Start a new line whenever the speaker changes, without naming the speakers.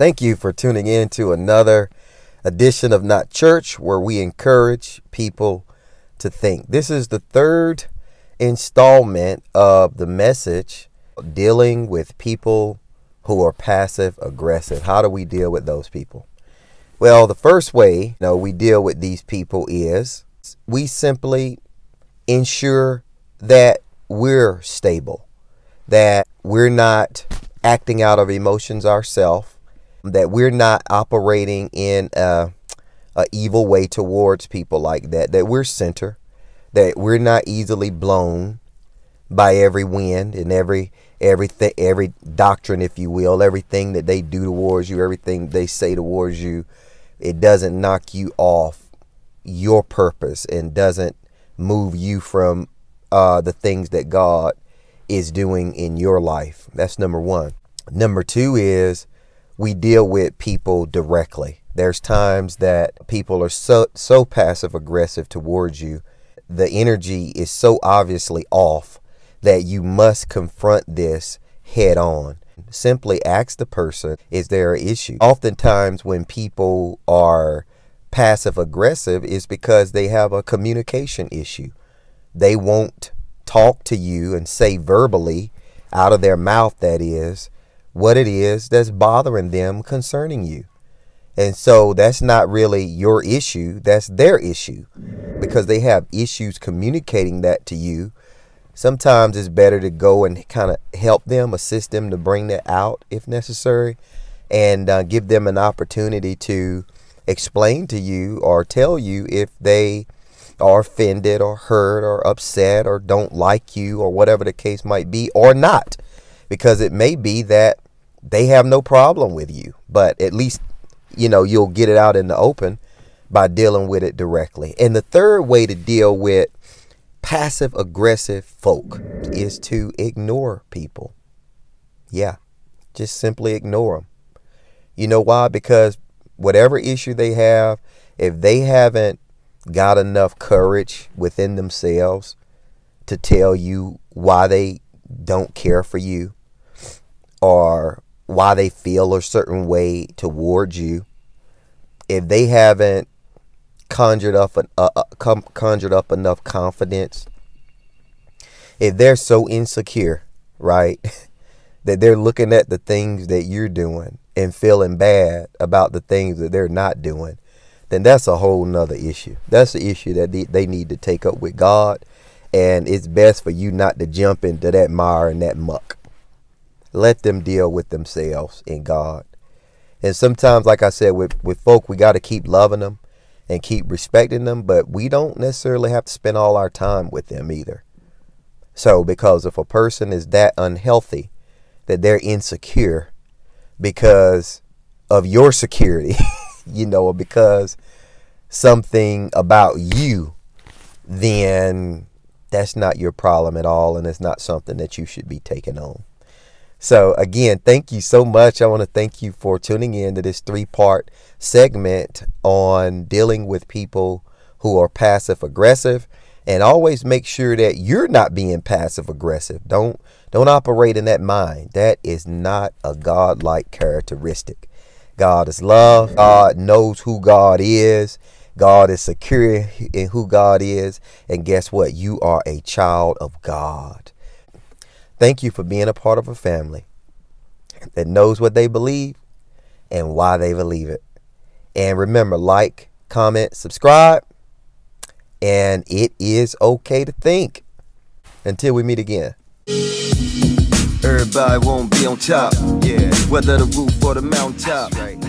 Thank you for tuning in to another edition of Not Church, where we encourage people to think. This is the third installment of the message dealing with people who are passive aggressive. How do we deal with those people? Well, the first way we deal with these people is we simply ensure that we're stable, that we're not acting out of emotions ourselves, that we're not operating in a evil way towards people like that, that we're center, that we're not easily blown by every wind and every doctrine, if you will, everything that they do towards you, everything they say towards you. It doesn't knock you off your purpose and doesn't move you from the things that God is doing in your life. That's number one. Number two is we deal with people directly. There's times that people are so passive aggressive towards you. The energy is so obviously off that you must confront this head on. Simply ask the person, is there an issue? Oftentimes when people are passive aggressive is because they have a communication issue. They won't talk to you and say verbally out of their mouth, that is, what it is that's bothering them concerning you. And so that's not really your issue. That's their issue, because they have issues communicating that to you. Sometimes it's better to go and kind of help them, assist them to bring that out if necessary, and give them an opportunity to explain to you or tell you if they are offended or hurt or upset or don't like you or whatever the case might be, or not. Because it may be that they have no problem with you, but at least, you'll get it out in the open by dealing with it directly. And the third way to deal with passive aggressive folk is to ignore people. Yeah, just simply ignore them. You know why? Because whatever issue they have, if they haven't got enough courage within themselves to tell you why they don't care for you or why they feel a certain way towards you, if they haven't conjured up enough confidence, if they're so insecure, right, that they're looking at the things that you're doing and feeling bad about the things that they're not doing, then that's a whole nother issue. That's the issue that they need to take up with God. And it's best for you not to jump into that mire and that muck. Let them deal with themselves in God. And sometimes, like I said, with folk, we got to keep loving them and keep respecting them, but we don't necessarily have to spend all our time with them either. So, because if a person is that unhealthy, that they're insecure because of your security, or because something about you, then that's not your problem at all, and it's not something that you should be taking on. So again, thank you so much. I want to thank you for tuning in to this 3-part segment on dealing with people who are passive aggressive, and always make sure that you're not being passive aggressive. Don't operate in that mind. That is not a God-like characteristic. God is love. God knows who God is. God is secure in who God is. And guess what? You are a child of God. Thank you for being a part of a family that knows what they believe and why they believe it. And remember, like, comment, subscribe. And it is okay to think. Until we meet again.
Everybody won't be on top, yeah. Whether the roof or the mountaintop, right.